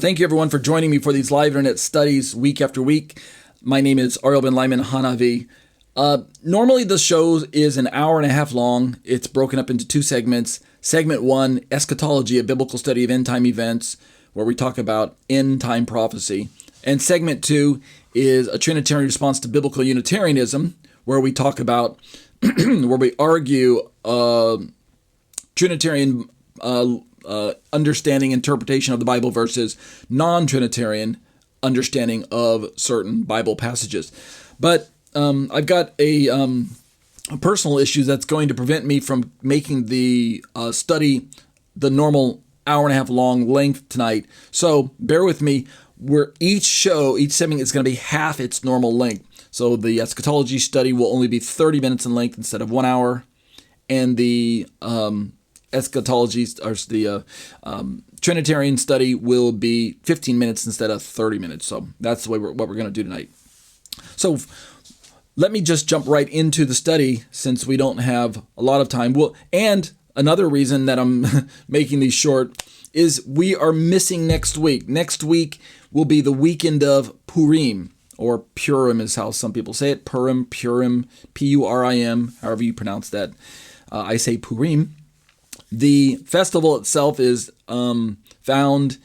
Thank you, everyone, for joining me for these live internet studies week after week. My name is Ariel, ben-Lyman, HaNaviy. Normally, the show is an hour and a half long. It's broken up into two segments. Segment 1, Eschatology, a biblical study of end-time events, where we talk about end-time prophecy. And segment 2 is a Trinitarian response to biblical Unitarianism, where we talk about, where we argue Trinitarian understanding, interpretation of the Bible versus non-Trinitarian understanding of certain Bible passages. But I've got a personal issue that's going to prevent me from making the study the normal hour and a half long length tonight. So bear with me. Each segment is going to be half its normal length. So the eschatology study will only be 30 minutes in length instead of 1 hour, and the eschatology, or the Trinitarian study, will be 15 minutes instead of 30 minutes. So that's the way what we're going to do tonight. So let me just jump right into the study since we don't have a lot of time. And another reason that I'm making these short is we are missing next week. Next week will be the weekend of Purim, or Purim is how some people say it. Purim, P-U-R-I-M, however you pronounce that. I say Purim. The festival itself is found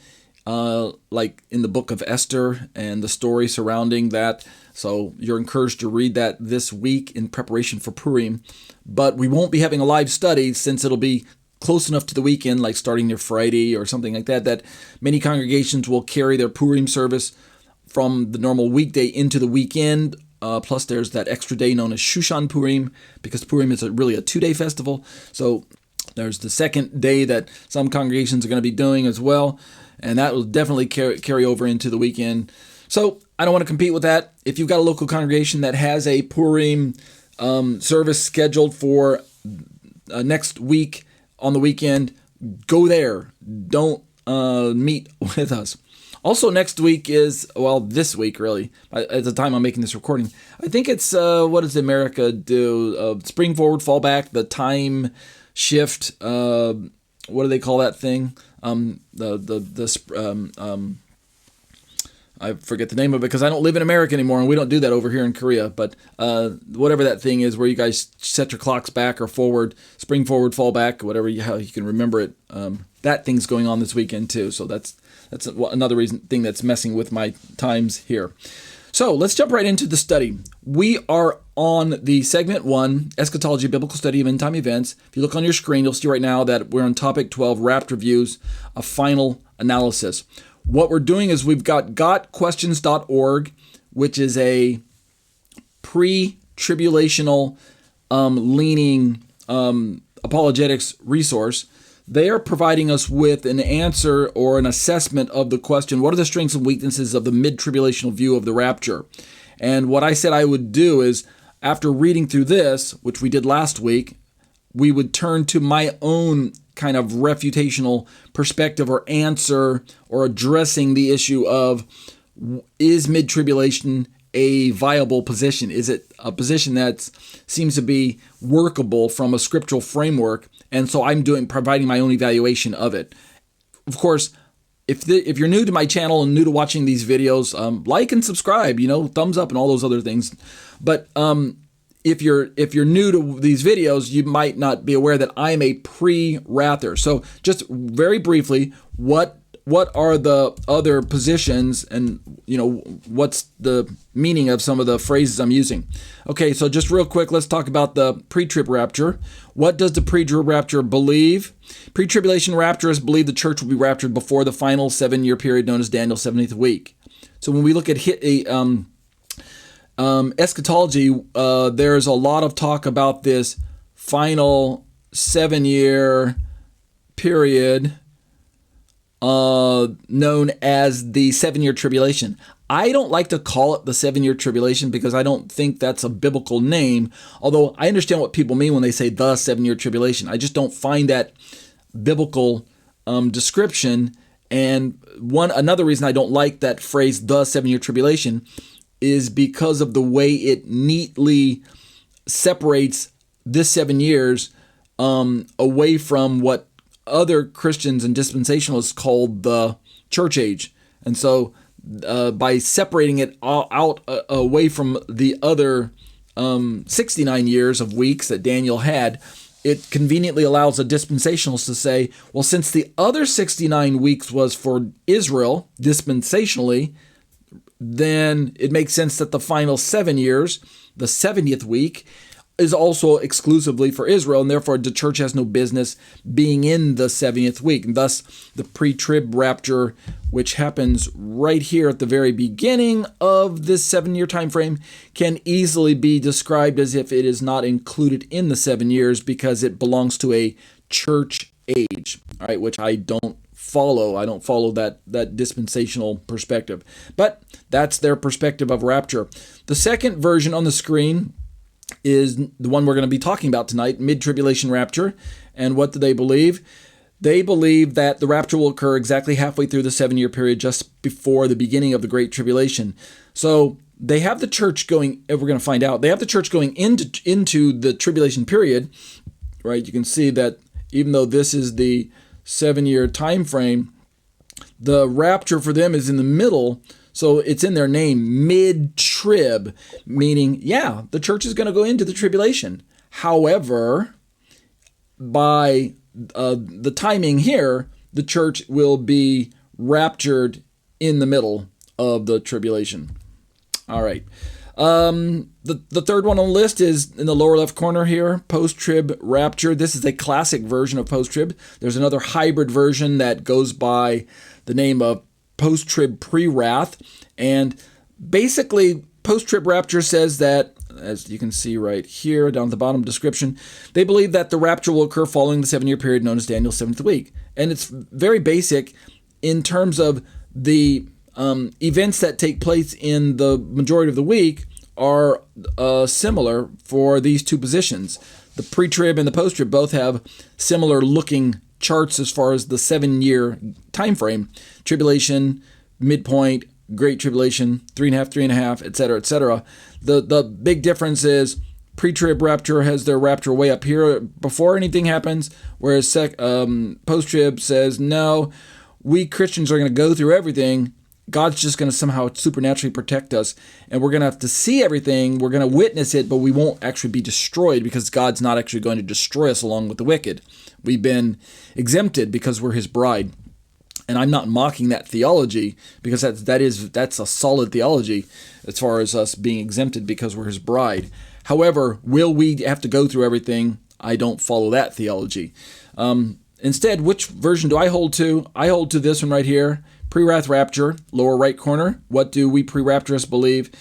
like in the book of Esther and the story surrounding that. So you're encouraged to read that this week in preparation for Purim. But we won't be having a live study since it'll be close enough to the weekend, like starting near Friday or something like that, that many congregations will carry their Purim service from the normal weekday into the weekend. Plus there's that extra day known as Shushan Purim, because Purim is really a 2-day festival. So there's the second day that some congregations are going to be doing as well, and that will definitely carry over into the weekend. So I don't want to compete with that. If you've got a local congregation that has a Purim service scheduled for next week on the weekend, go there. Don't meet with us. Also, next week is, well, this week really, at the time I'm making this recording, I think it's, what does America do? Spring forward, fall back, the time shift, what do they call that thing? I forget the name of it because I don't live in America anymore, and we don't do that over here in Korea. But whatever that thing is, where you guys set your clocks back or forward, spring forward, fall back, whatever how you can remember it. That thing's going on this weekend too. So that's another thing that's messing with my times here. So let's jump right into the study. We are on the segment 1, Eschatology, Biblical Study of End-Time Events. If you look on your screen, you'll see right now that we're on topic 12, Rapture Views, a final analysis. What we're doing is we've got gotquestions.org, which is a pre-tribulational leaning apologetics resource. They are providing us with an answer or an assessment of the question, what are the strengths and weaknesses of the mid-tribulational view of the rapture? And what I said I would do is, after reading through this, which we did last week, we would turn to my own kind of refutational perspective or answer or addressing the issue of, is mid-tribulation a viable position? Is it a position that seems to be workable from a scriptural framework? And so I'm providing my own evaluation of it. Of course, if you're new to my channel and new to watching these videos, like and subscribe, thumbs up and all those other things. But if you're new to these videos, you might not be aware that I'm a Prewrather. So just very briefly, what are the other positions, and what's the meaning of some of the phrases I'm using? Okay, so just real quick, let's talk about the pre-trib rapture. What does the pre-trib rapture believe? Pre-tribulation rapturists believe the church will be raptured before the final 7-year period known as Daniel's 70th week. So when we look at eschatology, there's a lot of talk about this final 7-year period known as the 7-year tribulation. I don't like to call it the 7-year tribulation because I don't think that's a biblical name, although I understand what people mean when they say the 7-year tribulation. I just don't find that biblical description. And another reason I don't like that phrase, the 7-year tribulation, is because of the way it neatly separates this 7 years away from what other Christians and dispensationalists called the church age. And so by separating it out away from the other 69 years of weeks that Daniel had, it conveniently allows the dispensationalists to say, well, since the other 69 weeks was for Israel dispensationally, then it makes sense that the final 7 years, the 70th week, is also exclusively for Israel, and therefore the church has no business being in the 70th week. And thus, the pre-trib rapture, which happens right here at the very beginning of this 7-year time frame, can easily be described as if it is not included in the 7 years because it belongs to a church age, all right, which I don't follow. I don't follow that dispensational perspective. But that's their perspective of rapture. The second version on the screen is the one we're going to be talking about tonight, mid-tribulation rapture. And what do they believe? They believe that the rapture will occur exactly halfway through the 7-year period, just before the beginning of the Great Tribulation. So they have the church going, we're going to find out, they have the church going into the tribulation period, right? You can see that even though this is the 7-year time frame, the rapture for them is in the middle. So it's in their name, mid-trib, meaning, yeah, the church is going to go into the tribulation. However, by the timing here, the church will be raptured in the middle of the tribulation. All right. The third one on the list is in the lower left corner here, post-trib rapture. This is a classic version of post-trib. There's another hybrid version that goes by the name of post-trib Prewrath, and basically post-trib rapture says that, as you can see right here down at the bottom description, they believe that the rapture will occur following the 7-year period known as Daniel's 7th week. And it's very basic in terms of the events that take place in the majority of the week are similar for these two positions. The pre-trib and the post-trib both have similar looking charts as far as the 7-year time frame. Tribulation, midpoint, Great Tribulation, 3.5, etc., etc. The big difference is pre-trib rapture has their rapture way up here before anything happens, whereas post-trib says, no, we Christians are going to go through everything. God's just going to somehow supernaturally protect us, and we're going to have to see everything. We're going to witness it, but we won't actually be destroyed because God's not actually going to destroy us along with the wicked. We've been exempted because we're his bride. And I'm not mocking that theology because that's a solid theology as far as us being exempted because we're his bride. However, will we have to go through everything? I don't follow that theology. Instead, which version do I hold to? I hold to this one right here. Prewrath rapture, lower right corner. What do we pre-rapturists believe?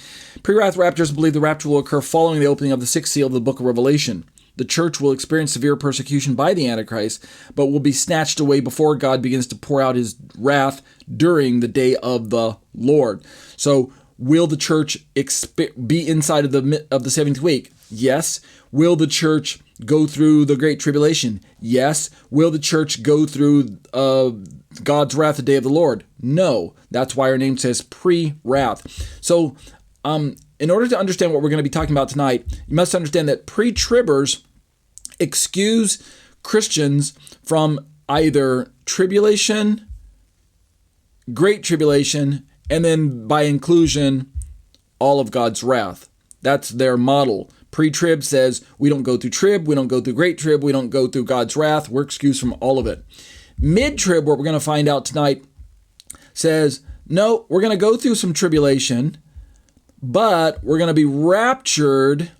Prewrath rapturists believe the rapture will occur following the opening of the 6th seal of the book of Revelation. The church will experience severe persecution by the Antichrist, but will be snatched away before God begins to pour out his wrath during the day of the Lord. So, will the church be inside of the 7th week? Yes. Will the church go through the Great Tribulation? Yes. Will the church go through God's wrath the day of the Lord? No. That's why our name says pre-wrath. So, in order to understand what we're going to be talking about tonight, you must understand that pre-tribbers excuse Christians from either tribulation, Great Tribulation, and then by inclusion, all of God's wrath. That's their model. Pre-trib says we don't go through trib, we don't go through Great Trib, we don't go through God's wrath. We're excused from all of it. Mid-trib, what we're going to find out tonight, says, no, we're going to go through some tribulation, but we're going to be raptured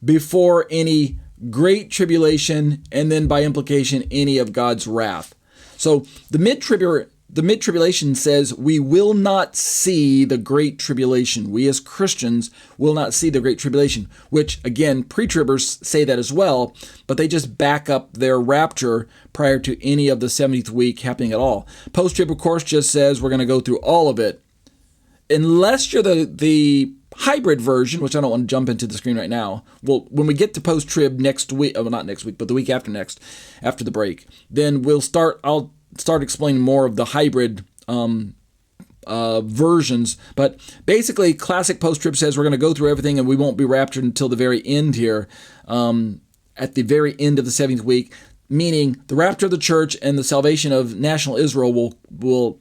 before any Great Tribulation, and then by implication, any of God's wrath. So the mid-tribulation says we will not see the Great Tribulation. We as Christians will not see the Great Tribulation, which, again, pre-tribbers say that as well, but they just back up their rapture prior to any of the 70th week happening at all. Post-trib, of course, just says we're going to go through all of it. Unless you're the hybrid version, which I don't want to jump into the screen right now. Well, when we get to post-trib next week, not next week, but the week after next, after the break, then I'll start explaining more of the hybrid versions. But basically, classic post-trib says we're going to go through everything and we won't be raptured until the very end here, at the very end of the 7th week, meaning the rapture of the church and the salvation of national Israel will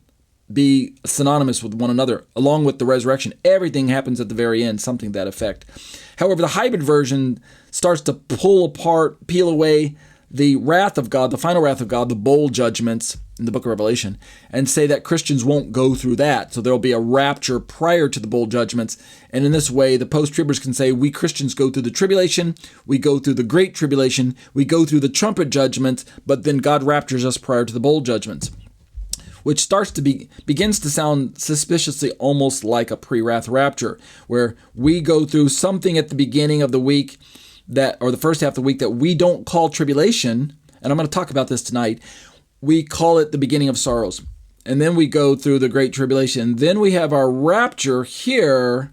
be synonymous with one another, along with the resurrection. Everything happens at the very end, something to that effect. However, the hybrid version starts to peel away the wrath of God, the final wrath of God, the bowl judgments in the book of Revelation, and say that Christians won't go through that. So there'll be a rapture prior to the bowl judgments. And in this way, the post-tribbers can say, we Christians go through the tribulation, we go through the great tribulation, we go through the trumpet judgments, but then God raptures us prior to the bowl judgments, which begins to sound suspiciously almost like a pre-wrath rapture, where we go through something at the beginning of the week or the first half of the week that we don't call tribulation, and I'm going to talk about this tonight. We call it the beginning of sorrows. And then we go through the great tribulation. Then we have our rapture here,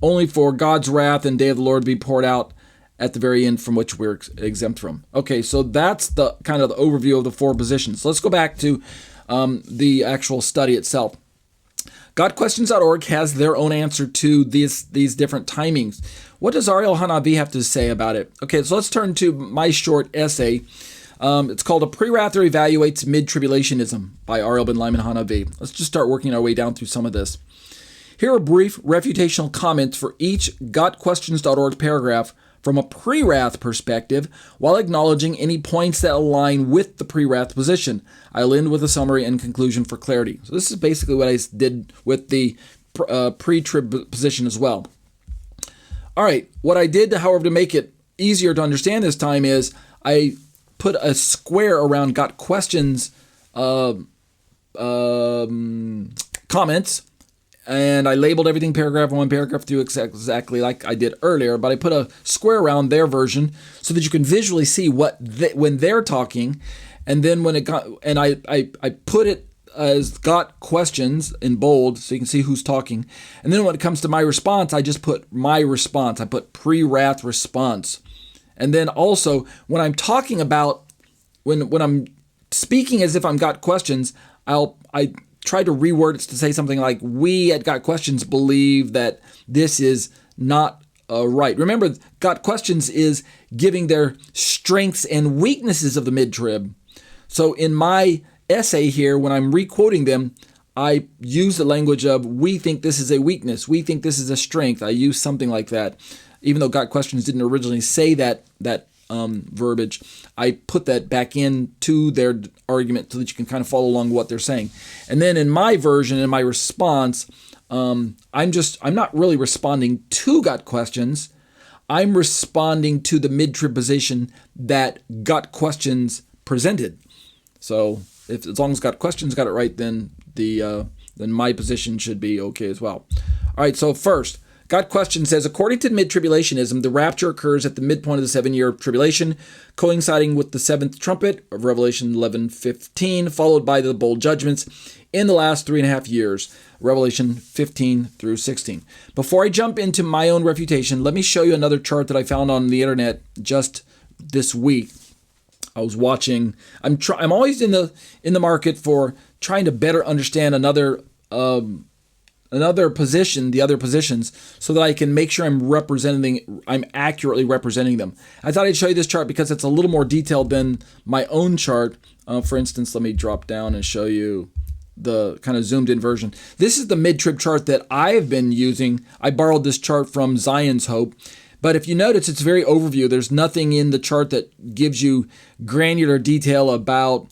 only for God's wrath and day of the Lord to be poured out at the very end, from which we're exempt from. Okay, so that's the kind of the overview of the four positions. Let's go back to the actual study itself. GodQuestions.org has their own answer to these different timings. What does Ariel HaNaviy have to say about it? Okay, so let's turn to my short essay. It's called A Prewrather Evaluates Midtribulationism by Ariel ben-Lyman HaNaviy. Let's just start working our way down through some of this. Here are brief refutational comments for each GotQuestions.org paragraph from a pre-wrath perspective, while acknowledging any points that align with the pre-wrath position. I'll end with a summary and conclusion for clarity. So this is basically what I did with the pre-trib position as well. All right, what I did, however, to make it easier to understand this time is I put a square around GotQuestions comments, and I labeled everything paragraph 1, paragraph 2 exactly like I did earlier, but I put a square around their version so that you can visually see when they're talking. And then when I put it as got questions in bold so you can see who's talking. And then when it comes to my response, I just put my response. I put pre-wrath response. And then also when I'm talking about, when I'm speaking as if I'm got questions, I try to reword it to say something like, we at Got Questions believe that this is not right. Remember, Got Questions is giving their strengths and weaknesses of the mid-trib. So in my essay here, when I'm re-quoting them, I use the language of, we think this is a weakness, we think this is a strength. I use something like that. Even though Got Questions didn't originally say that verbiage, I put that back into their argument so that you can kind of follow along what they're saying. And then in my version, in my response, I'm not really responding to Got Questions. I'm responding to the mid-trib position that Got Questions presented. So as long as Got Questions got it right, then then my position should be okay as well. All right, so first, Got Questions says, according to mid-tribulationism, the rapture occurs at the midpoint of the 7-year tribulation, coinciding with the 7th trumpet of Revelation 11:15, followed by the bowl judgments in the last 3.5 years, Revelation 15 through 16. Before I jump into my own refutation, let me show you another chart that I found on the internet just this week. I was watching. I'm always in the market for trying to better understand another position, the other positions, so that I can make sure I'm accurately representing them. I thought I'd show you this chart because it's a little more detailed than my own chart. For instance, let me drop down and show you the kind of zoomed in version. This is the mid-trib chart that I've been using. I borrowed this chart from Zion's Hope. But if you notice, it's very overview. There's nothing in the chart that gives you granular detail about,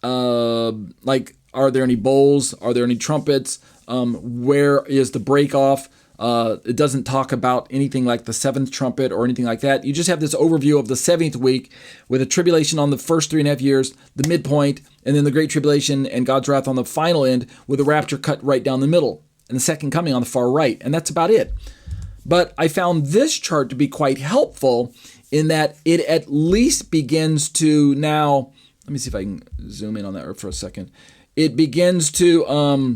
like, are there any bowls? Are there any trumpets? Where is the break off? It doesn't talk about anything like the 7th trumpet or anything like that. You just have this overview of the 7th week with a tribulation on the first 3.5 years, the midpoint, and then the great tribulation and God's wrath on the final end with a rapture cut right down the middle and the second coming on the far right. And that's about it. But I found this chart to be quite helpful in that it at least begins to now, let me see if I can zoom in on that for a second. It begins to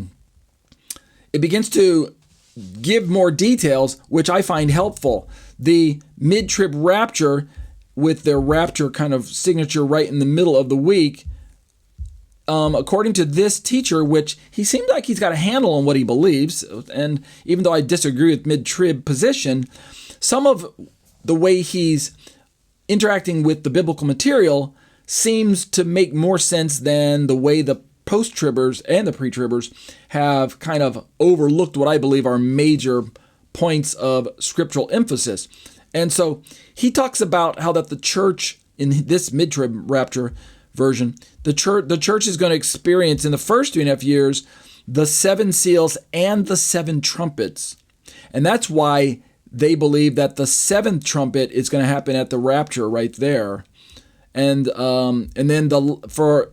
give more details, which I find helpful. The mid-trib rapture, with their rapture kind of signature right in the middle of the week, according to this teacher, which he seemed like he's got a handle on what he believes, and even though I disagree with mid-trib position, some of the way he's interacting with the biblical material seems to make more sense than the way the post-tribbers and the pre-tribbers have kind of overlooked what I believe are major points of scriptural emphasis. And so he talks about how that the church in this mid-trib rapture version, the church is going to experience in the first 3.5 years the 7 seals and the 7 trumpets. And that's why they believe that the 7th trumpet is going to happen at the rapture right there. And then for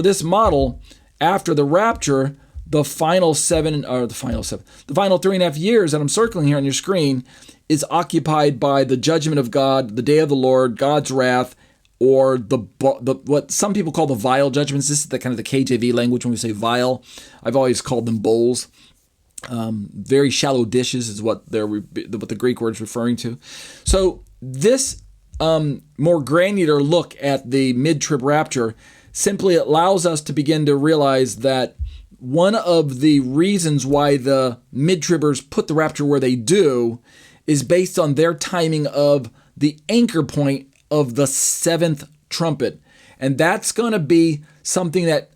this model, after the rapture, the final 3.5 years that I'm circling here on your screen is occupied by the judgment of God, the day of the Lord, God's wrath, or the what some people call the vial judgments. This is the kind of the KJV language when we say vial. I've always called them bowls. Very shallow dishes is what the Greek word is referring to. So this more granular look at the mid-trib rapture simply allows us to begin to realize that one of the reasons why the mid-tribbers put the rapture where they do is based on their timing of the anchor point of the 7th trumpet. And that's going to be something that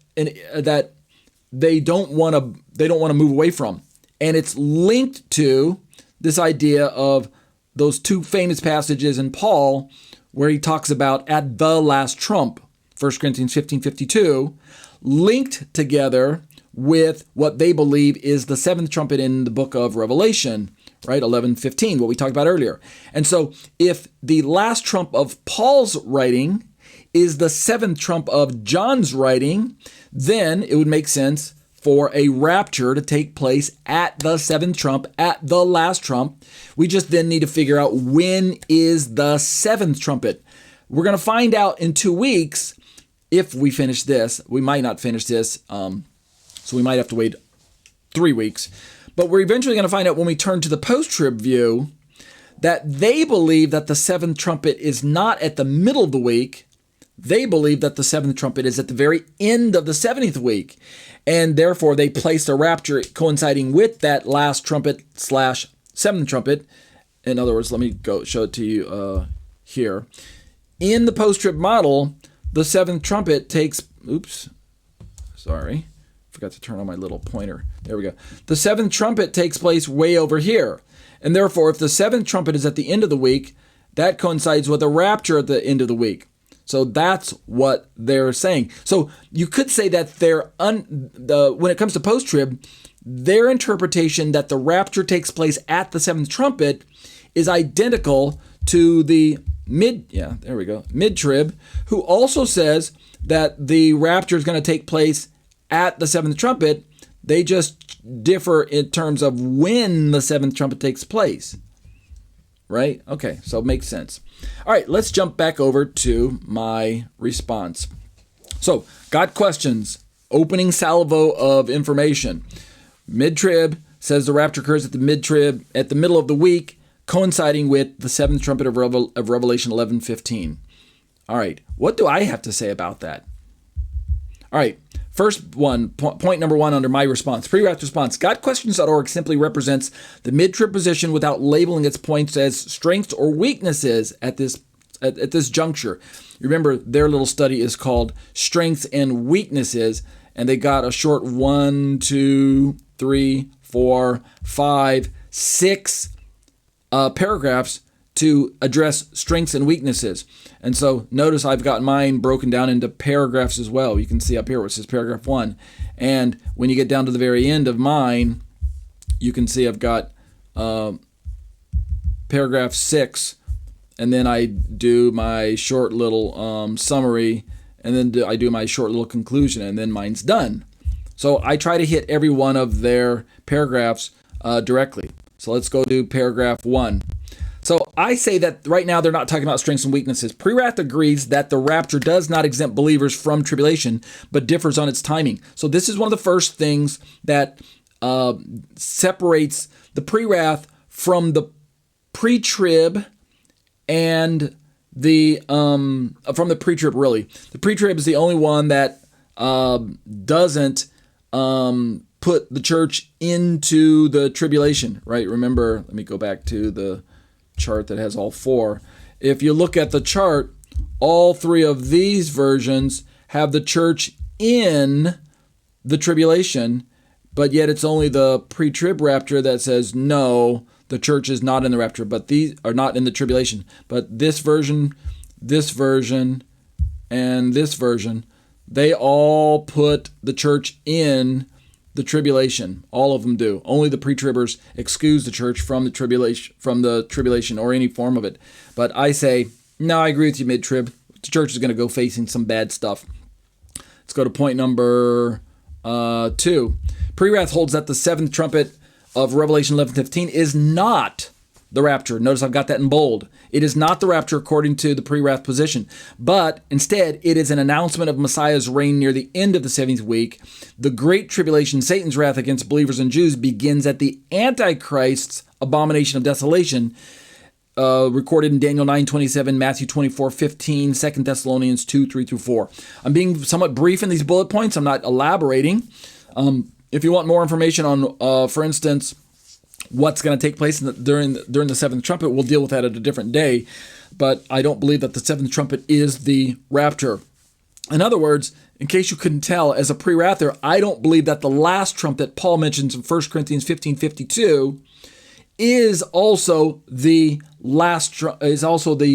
they don't want to move away from. And it's linked to this idea of those 2 famous passages in Paul where he talks about at the last trump, 1 Corinthians 15:52, linked together with what they believe is the 7th trumpet in the book of Revelation, right? 11:15, what we talked about earlier. And so if the last trump of Paul's writing is the 7th trump of John's writing, then it would make sense for a rapture to take place at the 7th trump, at the last trump. We just then need to figure out when is the 7th trumpet. We're going to find out in 2 weeks if we finish this. We might not finish this, so we might have to wait 3 weeks. But we're eventually going to find out when we turn to the post-trib view that they believe that the 7th trumpet is not at the middle of the week. They believe that the 7th trumpet is at the very end of the 70th week. And therefore, they place the rapture coinciding with that last trumpet / 7th trumpet. In other words, let me go show it to you here. In the post-trib model, the 7th trumpet takes... Forgot to turn on my little pointer. There we go. The 7th trumpet takes place way over here. And therefore, if the 7th trumpet is at the end of the week, that coincides with a rapture at the end of the week. So that's what they're saying. So you could say that when it comes to post-trib, their interpretation that the rapture takes place at the 7th trumpet is identical to the mid-trib, who also says that the rapture is going to take place at the 7th trumpet. They just differ in terms of when the 7th trumpet takes place. Right? Okay, so it makes sense. All right, let's jump back over to my response. So, got questions. Opening salvo of information. Mid-trib says the rapture occurs at the mid-trib, at the middle of the week, coinciding with the 7th trumpet of Revelation 11:15. All right, what do I have to say about that? All right, first one, point number 1 under my response. Prewrath response. GotQuestions.org simply represents the mid-trib position without labeling its points as strengths or weaknesses at this juncture. Remember, their little study is called Strengths and Weaknesses, and they got a short 1, 2, 3, 4, 5, 6 paragraphs to address strengths and weaknesses. And so notice I've got mine broken down into paragraphs as well. You can see up here where it says paragraph 1. And when you get down to the very end of mine, you can see I've got paragraph 6. And then I do my short little summary. And then I do my short little conclusion. And then mine's done. So I try to hit every one of their paragraphs directly. So let's go to paragraph 1. So I say that right now they're not talking about strengths and weaknesses. Prewrath agrees that the rapture does not exempt believers from tribulation, but differs on its timing. So this is one of the first things that separates the Prewrath from the pre-trib and from the pre-trib, really. The pre-trib is the only one that doesn't put the church into the tribulation, right? Remember, let me go back to the chart that has all 4. If you look at the chart, all 3 of these versions have the church in the tribulation, but yet it's only the pre-trib rapture that says, no, the church is not in the rapture, but these are not in the tribulation. But this version, and this version, they all put the church in the tribulation. All of them do. Only the pre-tribbers excuse the church from the tribulation or any form of it. But I say, no, I agree with you, mid-trib. The church is going to go facing some bad stuff. Let's go to point number 2. Prewrath holds that the seventh trumpet of Revelation 11:15 is not the rapture. Notice I've got that in bold. It is not the rapture according to the Prewrath position, but instead it is an announcement of Messiah's reign near the end of the 70th week. The great tribulation, Satan's wrath against believers and Jews, begins at the Antichrist's abomination of desolation, recorded in Daniel 9:27, Matthew 24:15, 2 Thessalonians 2:3-4. I'm being somewhat brief in these bullet points. I'm not elaborating. If you want more information on, for instance, what's going to take place during the seventh trumpet, we'll deal with that at a different day. But I don't believe that the seventh trumpet is the rapture. In other words, in case you couldn't tell, as a Prewrather, I don't believe that the last trumpet Paul mentions in 1 Corinthians 15:52 is also the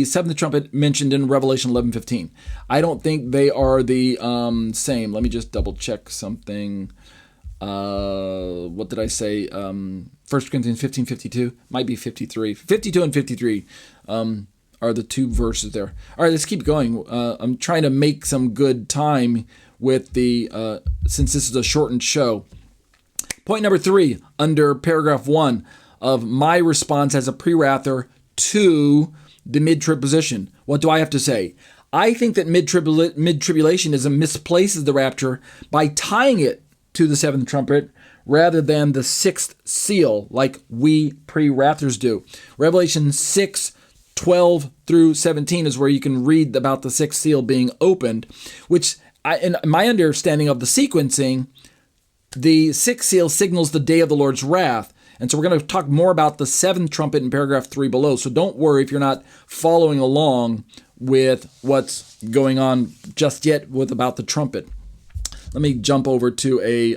seventh trumpet mentioned in Revelation 11:15. I don't think they are the same. Let me just double check something. What did I say? 1 Corinthians 15:52 might be 53. 52 and 53 are the two verses there. All right, let's keep going. I'm trying to make some good time with since this is a shortened show. Point number 3, under paragraph 1 of my response as a Prewrather to the mid-trib position. What do I have to say? I think that mid-tribulationism misplaces the rapture by tying it to the seventh trumpet rather than the sixth seal, like we Prewrathers do. Revelation 6:12-17 is where you can read about the sixth seal being opened, which, in my understanding of the sequencing, the sixth seal signals the day of the Lord's wrath. And so we're going to talk more about the seventh trumpet in paragraph 3 below. So don't worry if you're not following along with what's going on just yet about the trumpet. Let me jump over to a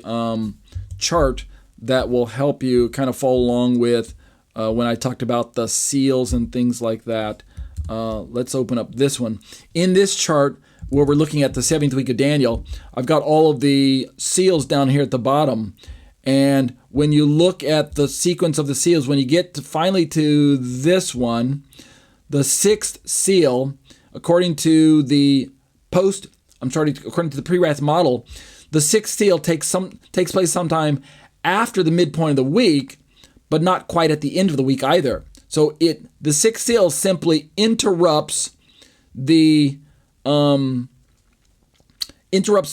chart that will help you kind of follow along with when I talked about the seals and things like that. Let's open up this one. In this chart, where we're looking at the 7th week of Daniel, I've got all of the seals down here at the bottom. And when you look at the sequence of the seals, when you get finally to this one, the sixth seal, according to the Prewrath model, the sixth seal takes place sometime after the midpoint of the week, but not quite at the end of the week either. So the sixth seal simply interrupts the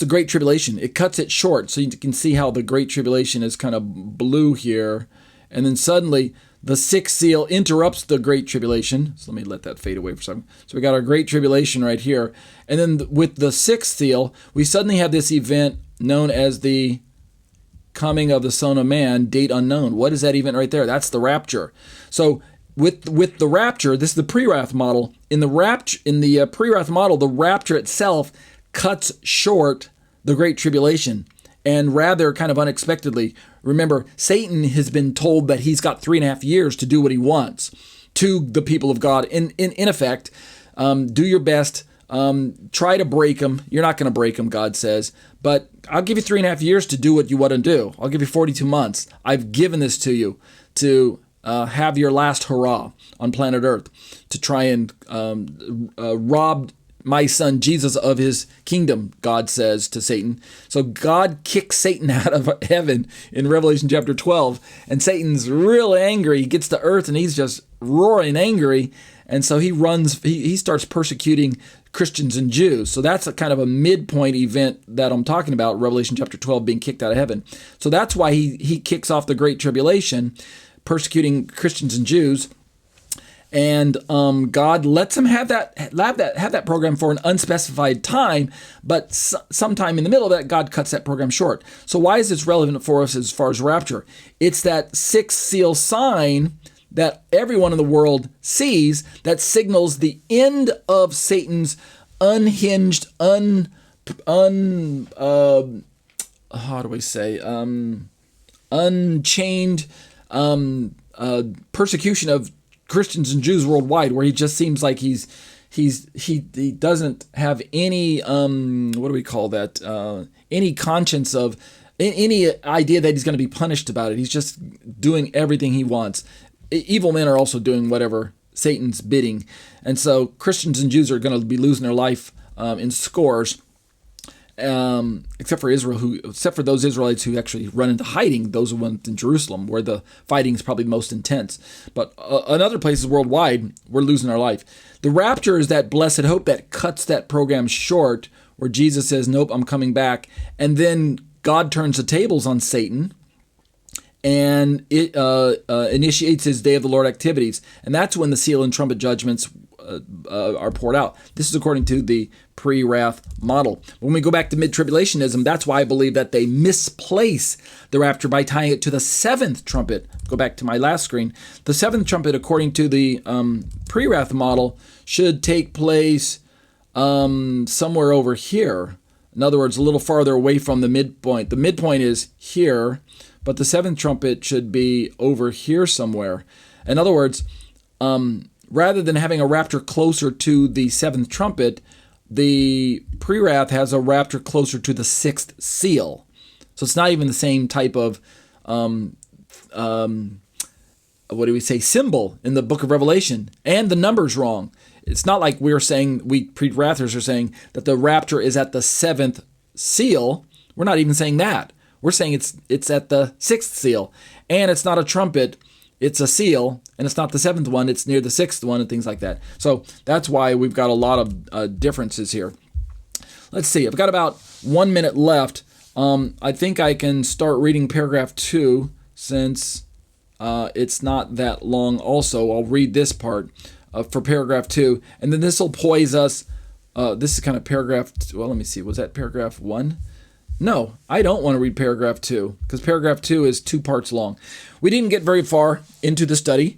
Great Tribulation. It cuts it short, so you can see how the Great Tribulation is kind of blue here, and then suddenly the sixth seal interrupts the Great Tribulation. So let me let that fade away for a second. So we got our Great Tribulation right here, and then with the sixth seal, we suddenly have this event known as the coming of the Son of Man, date unknown. What is that event right there? That's the rapture. So with the rapture, this is the Prewrath model. In the Prewrath model, the rapture itself cuts short the Great Tribulation, and rather kind of unexpectedly. Remember, Satan has been told that he's got 3.5 years to do what he wants to the people of God. In effect, do your best. Try to break him. You're not going to break him, God says, but I'll give you 3.5 years to do what you want to do. I'll give you 42 months. I've given this to you to have your last hurrah on planet Earth, to try and rob my son Jesus of his kingdom, God says to Satan. So God kicks Satan out of heaven in Revelation chapter 12, and Satan's real angry. He gets to earth and he's just roaring angry, and so he starts persecuting Christians and Jews. So that's a kind of a midpoint event that I'm talking about, Revelation chapter 12 being kicked out of heaven. So that's why he kicks off the Great Tribulation, persecuting Christians and Jews. And God lets him have that program for an unspecified time, but sometime in the middle of that, God cuts that program short. So why is this relevant for us as far as rapture? It's that sixth seal sign that everyone in the world sees that signals the end of Satan's unhinged, how do we say, unchained persecution of Christians and Jews worldwide, where he just seems like he doesn't have any what do we call that, any conscience of any idea that he's going to be punished about it. He's just doing everything he wants. Evil men are also doing whatever Satan's bidding, and so Christians and Jews are going to be losing their life in scores. Except for those Israelites who actually run into hiding, those who went in Jerusalem, where the fighting is probably most intense. But in other places worldwide, we're losing our life. The rapture is that blessed hope that cuts that program short, where Jesus says, "Nope, I'm coming back," and then God turns the tables on Satan, and it initiates his Day of the Lord activities, and that's when the seal and trumpet judgments are poured out. This is according to the pre-wrath model. When we go back to mid-tribulationism, that's why I believe that they misplace the rapture by tying it to the seventh trumpet. Go back to my last screen. The seventh trumpet, according to the pre-wrath model, should take place somewhere over here. In other words, a little farther away from the midpoint. The midpoint is here, but the seventh trumpet should be over here somewhere. In other words, rather than having a rapture closer to the seventh trumpet, the pre-wrath has a rapture closer to the sixth seal. So it's not even the same type of, symbol in the book of Revelation. And the number's wrong. It's not like we pre-wrathers are saying that the rapture is at the seventh seal. We're not even saying that. We're saying it's at the sixth seal. And it's not a trumpet. It's a seal, and it's not the seventh one, it's near the sixth one, and things like that. So that's why we've got a lot of differences here. Let's see, I've got about 1 minute left. I think I can start reading paragraph 2, since it's not that long also. I'll read this part for paragraph 2, and then this will poise us. This is kind of paragraph, let me see, was that paragraph 1? No, I don't want to read paragraph 2, because paragraph 2 is 2 parts long. We didn't get very far into the study,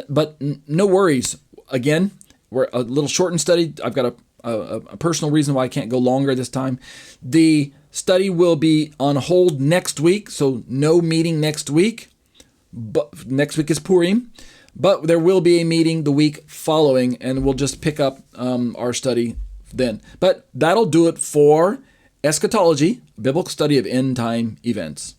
but no worries. Again, we're a little shortened study. I've got a personal reason why I can't go longer this time. The study will be on hold next week, so no meeting next week. But next week is Purim, but there will be a meeting the week following, and we'll just pick up our study then. But that'll do it for eschatology, biblical study of end time events.